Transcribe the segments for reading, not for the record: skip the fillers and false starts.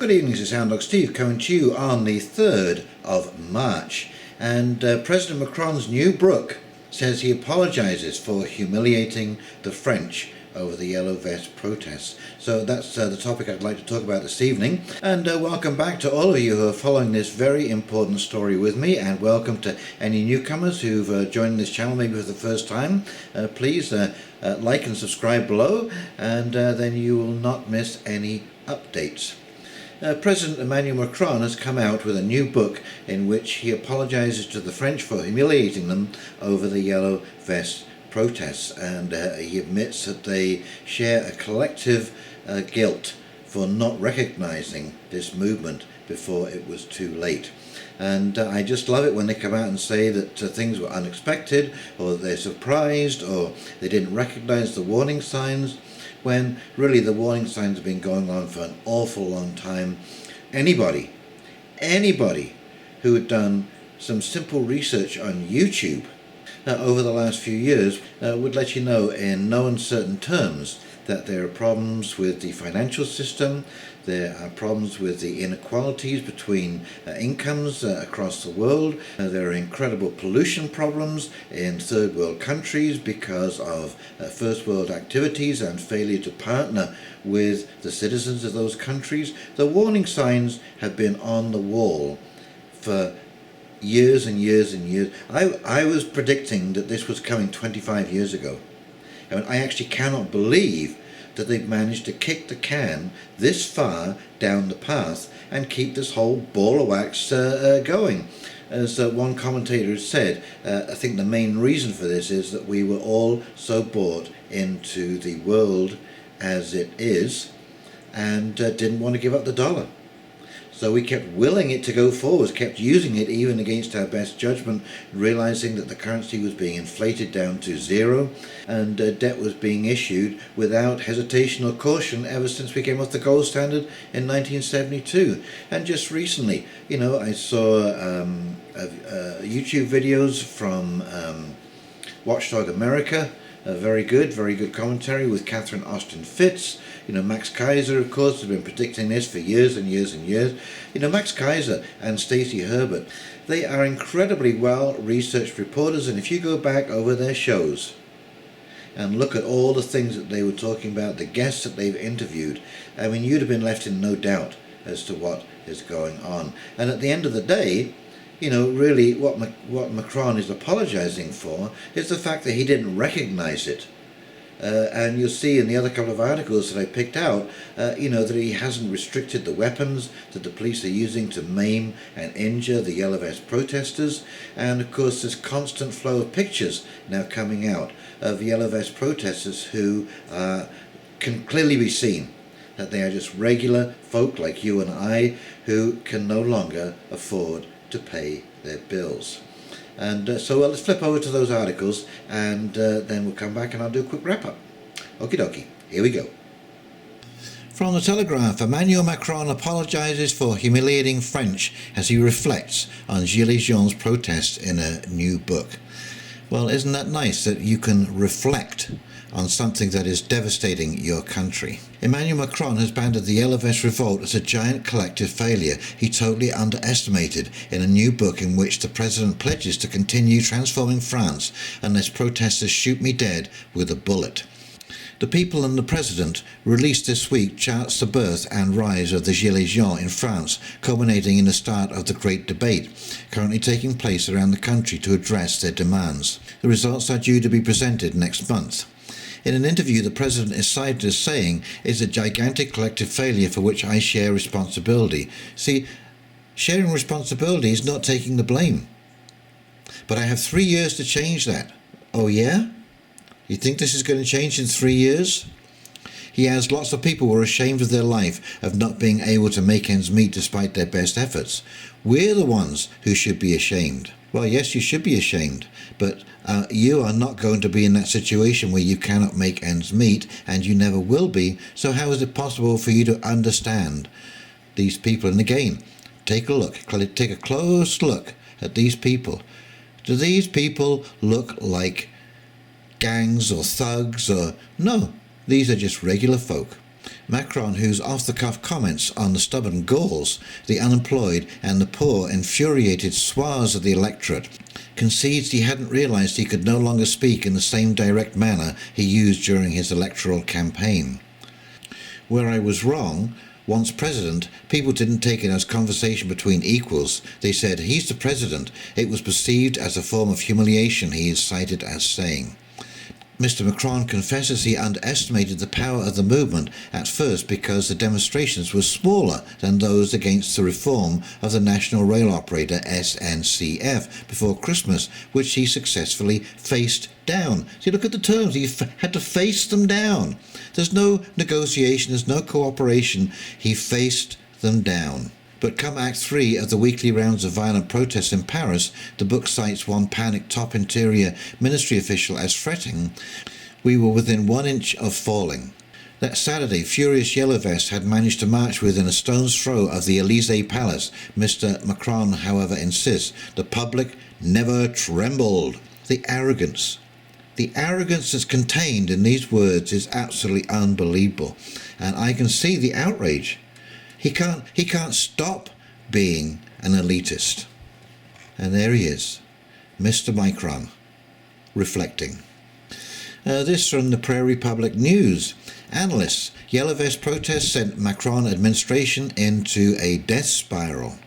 Good evening, this is Sound Dog Steve coming to you on the 3rd of March. And President Macron's new book says he apologizes for humiliating the French over the Yellow Vest protests. So that's the topic I'd like to talk about this evening. And welcome back to all of you who are following this very important story with me, and welcome to any newcomers who've joined this channel maybe for the first time. Please like and subscribe below, and then you will not miss any updates. President Emmanuel Macron has come out with a new book in which he apologizes to the French for humiliating them over the Yellow Vest protests, and he admits that they share a collective guilt for not recognizing this movement before it was too late. And I just love it when they come out and say that things were unexpected, or they're surprised, or they didn't recognize the warning signs, when really the warning signs have been going on for an awful long time. Anybody who had done some simple research on YouTube over the last few years would let you know in no uncertain terms that there are problems with the financial system, there are problems with the inequalities between incomes across the world, there are incredible pollution problems in third world countries because of first world activities and failure to partner with the citizens of those countries. The warning signs have been on the wall for years and years and years. I was predicting that this was coming 25 years ago. And I actually cannot believe that they've managed to kick the can this far down the path and keep this whole ball of wax going. As one commentator has said, I think the main reason for this is that we were all so bought into the world as it is and didn't want to give up the dollar. So we kept willing it to go forward, kept using it even against our best judgment, realizing that the currency was being inflated down to zero, and debt was being issued without hesitation or caution ever since we came off the gold standard in 1972. And just recently, I saw YouTube videos from Watchdog America. Very good commentary with Catherine Austin Fitz. Max Kaiser, of course, has been predicting this for years and years and years. Max Kaiser and Stacey Herbert, they are incredibly well-researched reporters, and if you go back over their shows and look at all the things that they were talking about, the guests that they've interviewed, I mean, you'd have been left in no doubt as to what is going on. And at the end of the day, really what Macron is apologizing for is the fact that he didn't recognize it. And you'll see in the other couple of articles that I picked out, that he hasn't restricted the weapons that the police are using to maim and injure the Yellow Vest protesters. And of course, this constant flow of pictures now coming out of Yellow Vest protesters who can clearly be seen that they are just regular folk like you and I who can no longer afford to pay their bills. And so let's flip over to those articles, and then we'll come back and I'll do a quick wrap up. Okie dokie, here we go. From the Telegraph, Emmanuel Macron apologizes for humiliating French as he reflects on Gilets Jaunes protests in a new book. Well, isn't that nice that you can reflect on something that is devastating your country? Emmanuel Macron has banded the Yellow Vest revolt as a giant collective failure he totally underestimated in a new book in which the president pledges to continue transforming France unless protesters shoot me dead with a bullet. The People and the President, released this week, charts the birth and rise of the Gilets Jaunes in France, culminating in the start of the Great Debate, currently taking place around the country to address their demands. The results are due to be presented next month. In an interview, the president is cited as saying, "It's a gigantic collective failure for which I share responsibility." See, sharing responsibility is not taking the blame. But I have 3 years to change that. Oh yeah? You think this is going to change in 3 years? He has lots of people who are ashamed of their life, of not being able to make ends meet despite their best efforts. We're the ones who should be ashamed. Well, yes, you should be ashamed, but you are not going to be in that situation where you cannot make ends meet, and you never will be. So how is it possible for you to understand these people? And again, take a close look at these people. Do these people look like gangs or thugs? Or no, these are just regular folk. Macron, whose off-the-cuff comments on the stubborn Gauls, the unemployed and the poor infuriated swathes of the electorate, concedes he hadn't realised he could no longer speak in the same direct manner he used during his electoral campaign. Where I was wrong, once president, people didn't take it as conversation between equals. They said, "He's the president." It was perceived as a form of humiliation, he is cited as saying. Mr. Macron confesses he underestimated the power of the movement at first because the demonstrations were smaller than those against the reform of the national rail operator SNCF before Christmas, which he successfully faced down. See, look at the terms. He had to face them down. There's no negotiation, there's no cooperation. He faced them down. But come Act 3 of the weekly rounds of violent protests in Paris, the book cites one panicked top interior ministry official as fretting, "We were within 1 inch of falling." That Saturday, furious Yellow Vests had managed to march within a stone's throw of the Elysee Palace. Mr. Macron, however, insists the public never trembled. The arrogance that's contained in these words is absolutely unbelievable. And I can see the outrage. He can't stop being an elitist. And there he is, Mr. Macron, reflecting. This from the Prairie Public News. Analysts, Yellow Vest protests sent Macron administration into a death spiral.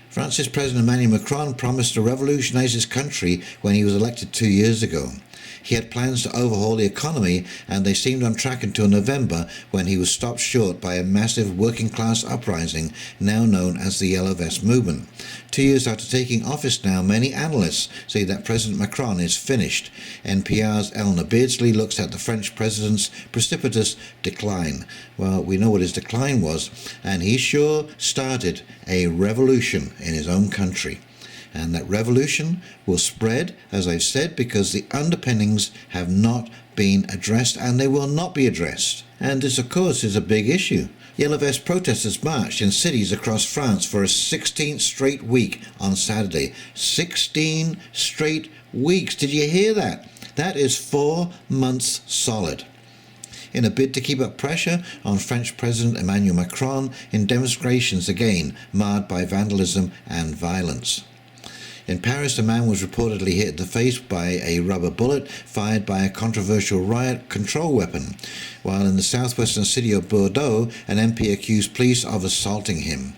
France's President Emmanuel Macron promised to revolutionise his country when he was elected 2 years ago. He had plans to overhaul the economy, and they seemed on track until November, when he was stopped short by a massive working-class uprising now known as the Yellow Vest movement. 2 years after taking office now, many analysts say that President Macron is finished. NPR's Eleanor Beardsley looks at the French president's precipitous decline. Well, we know what his decline was, and he sure started a revolution in his own country. And that revolution will spread, as I've said, because the underpinnings have not been addressed, and they will not be addressed. And this, of course, is a big issue. Yellow Vest protesters marched in cities across France for a 16th straight week on Saturday. 16 straight weeks. Did you hear that? That is 4 months solid. In a bid to keep up pressure on French President Emmanuel Macron in demonstrations again marred by vandalism and violence. In Paris, a man was reportedly hit in the face by a rubber bullet fired by a controversial riot control weapon, while in the southwestern city of Bordeaux, an MP accused police of assaulting him.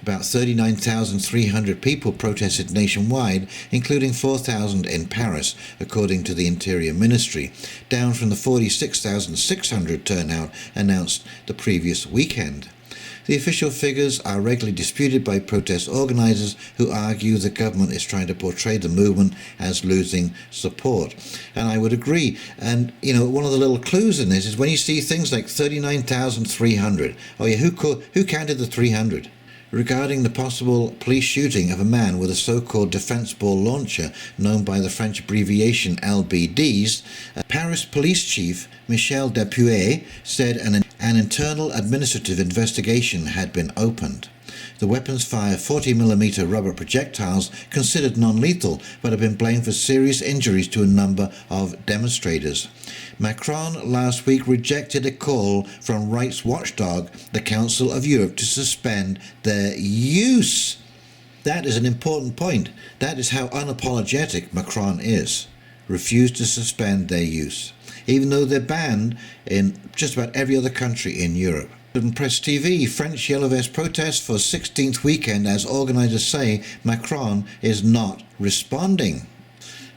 About 39,300 people protested nationwide, including 4,000 in Paris, according to the Interior Ministry, down from the 46,600 turnout announced the previous weekend. The official figures are regularly disputed by protest organisers who argue the government is trying to portray the movement as losing support. And I would agree. And, one of the little clues in this is when you see things like 39,300. Oh yeah, who counted the 300? Regarding the possible police shooting of a man with a so-called defence ball launcher, known by the French abbreviation LBDs, Paris Police Chief Michel Depuy said an internal administrative investigation had been opened. The weapons fire 40mm rubber projectiles considered non-lethal, but have been blamed for serious injuries to a number of demonstrators. Macron last week rejected a call from rights watchdog, the Council of Europe, to suspend their use. That is an important point. That is how unapologetic Macron is. Refused to suspend their use, even though they're banned in just about every other country in Europe. On Press TV, French Yellow Vest protests for 16th weekend as organisers say Macron is not responding.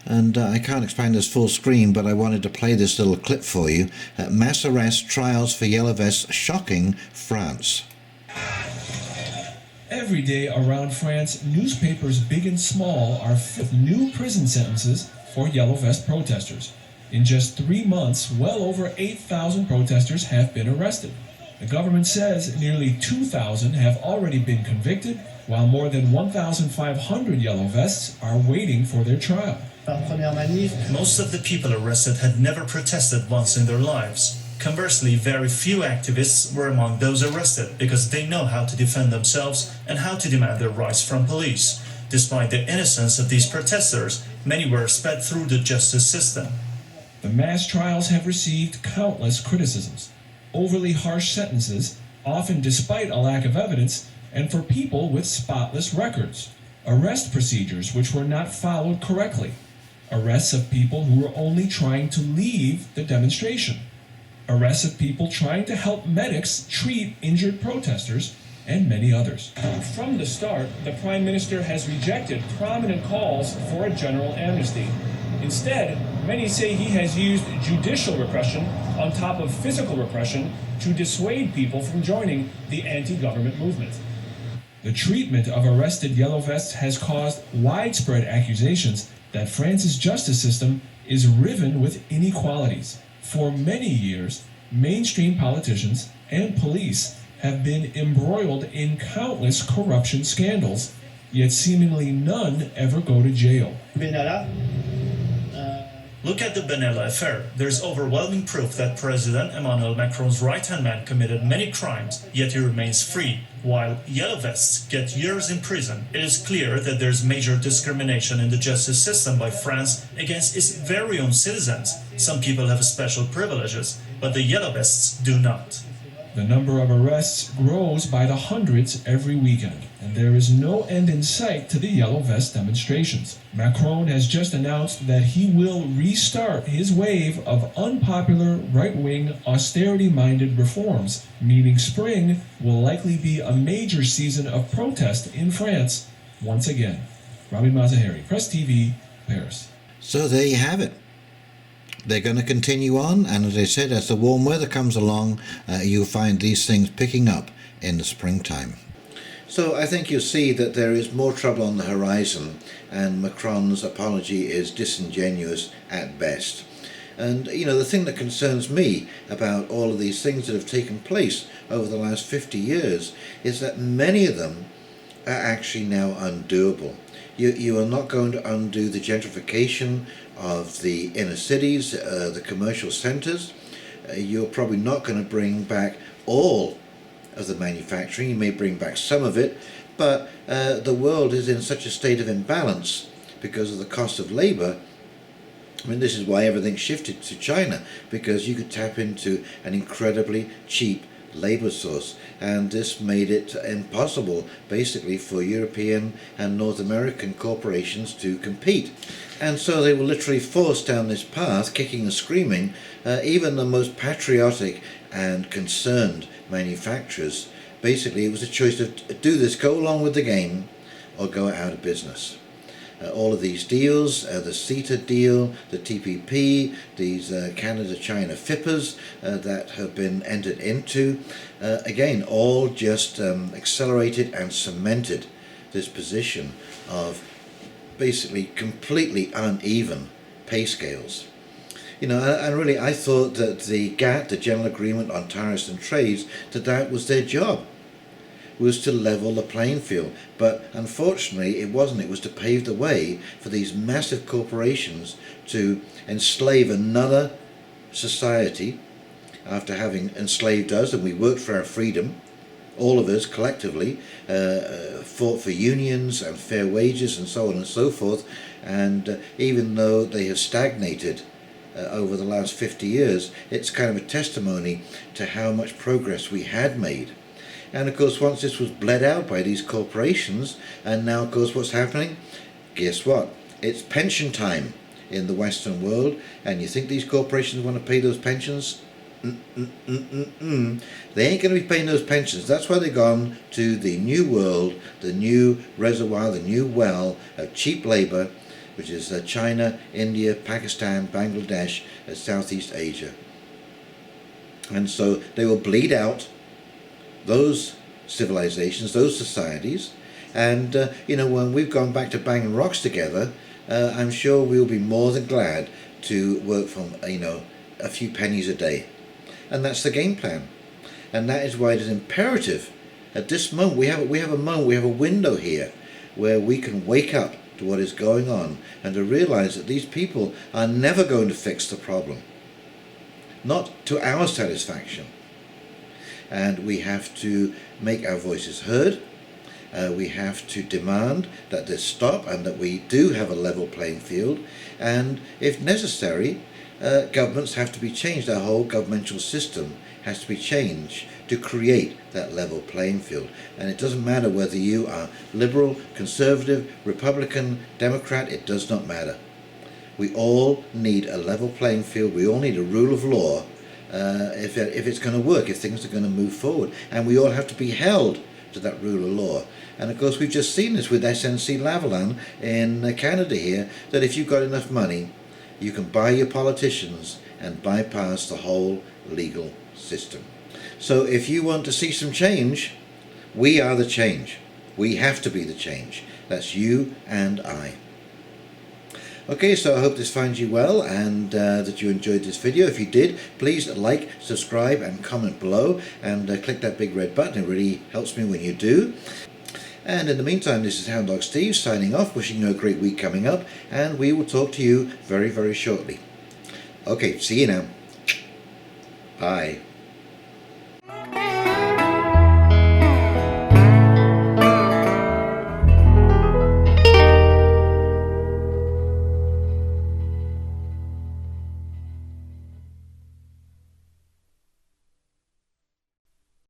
And I can't expand this full screen, but I wanted to play this little clip for you. Mass arrest trials for Yellow Vests shocking France. Every day around France, newspapers big and small are filled with new prison sentences for Yellow Vest protesters. In just 3 months, well over 8,000 protesters have been arrested. The government says nearly 2,000 have already been convicted, while more than 1,500 Yellow Vests are waiting for their trial. Most of the people arrested had never protested once in their lives. Conversely, very few activists were among those arrested because they know how to defend themselves and how to demand their rights from police. Despite the innocence of these protesters, many were sped through the justice system. The mass trials have received countless criticisms. overly harsh sentences, often despite a lack of evidence, and for people with spotless records. Arrest procedures which were not followed correctly. Arrests of people who were only trying to leave the demonstration. Arrests of people trying to help medics treat injured protesters, and many others. From the start, the Prime Minister has rejected prominent calls for a general amnesty. Instead, many say he has used judicial repression on top of physical repression to dissuade people from joining the anti-government movement. The treatment of arrested yellow vests has caused widespread accusations that France's justice system is riven with inequalities. For many years, mainstream politicians and police have been embroiled in countless corruption scandals, yet seemingly none ever go to jail. Look at the Benalla affair. There's overwhelming proof that President Emmanuel Macron's right-hand man committed many crimes, yet he remains free, while yellow vests get years in prison. It is clear that there's major discrimination in the justice system by France against its very own citizens. Some people have special privileges, but the yellow vests do not. The number of arrests grows by the hundreds every weekend, and there is no end in sight to the yellow vest demonstrations. Macron has just announced that he will restart his wave of unpopular right-wing austerity-minded reforms, meaning spring will likely be a major season of protest in France once again. Rami Mazaheri, Press TV, Paris. So there you have it. They're going to continue on, and as I said, as the warm weather comes along, you'll find these things picking up in the springtime. So I think you'll see that there is more trouble on the horizon, and Macron's apology is disingenuous at best. And, you know, the thing that concerns me about all of these things that have taken place over the last 50 years is that many of them are actually now undoable. You are not going to undo the gentrification of the inner cities, the commercial centres. You're probably not going to bring back all of the manufacturing. You may bring back some of it, but the world is in such a state of imbalance because of the cost of labour. I mean, this is why everything shifted to China, because you could tap into an incredibly cheap labour source, and this made it impossible basically for European and North American corporations to compete. And so they were literally forced down this path, kicking and screaming. Even the most patriotic and concerned manufacturers, basically it was a choice of do this, go along with the game, or go out of business. All of these deals, the CETA deal, the TPP, these Canada-China FIPAs that have been entered into, again, all just accelerated and cemented this position of basically completely uneven pay scales. You know, and really I thought that the GATT, the General Agreement on Tariffs and Trades, that was their job, was to level the playing field. But unfortunately it wasn't. It was to pave the way for these massive corporations to enslave another society after having enslaved us, and we worked for our freedom. All of us collectively fought for unions and fair wages and so on and so forth, and even though they have stagnated over the last 50 years, it's kind of a testimony to how much progress we had made. And of course, once this was bled out by these corporations, and now of course what's happening? Guess what? It's pension time in the Western world, and you think these corporations want to pay those pensions? They ain't going to be paying those pensions. That's why they've gone to the new world, the new reservoir, the new well of cheap labour, which is China, India, Pakistan, Bangladesh, Southeast Asia. And so they will bleed out those civilizations, those societies, and you know, when we've gone back to banging rocks together, I'm sure we'll be more than glad to work from, you know, a few pennies a day. And that's the game plan. And that is why it is imperative at this moment, we have a window here where we can wake up to what is going on and to realize that these people are never going to fix the problem, not to our satisfaction. And we have to make our voices heard. We have to demand that this stop and that we do have a level playing field, and if necessary, governments have to be changed. Our whole governmental system has to be changed to create that level playing field. And it doesn't matter whether you are liberal, conservative, Republican, Democrat, it does not matter. We all need a level playing field. We all need a rule of law if it's going to work, if things are going to move forward. And we all have to be held to that rule of law. And of course we've just seen this with SNC Lavalin in Canada here, that if you've got enough money, you can buy your politicians and bypass the whole legal system. So if you want to see some change, we are the change. We have to be the change. That's you and I. Okay, so I hope this finds you well and that you enjoyed this video. If you did, please like, subscribe and comment below, and click that big red button. It really helps me when you do. And in the meantime, this is Hound Dog Steve signing off, wishing you a great week coming up, and we will talk to you very, very shortly. Okay, see you now. Bye.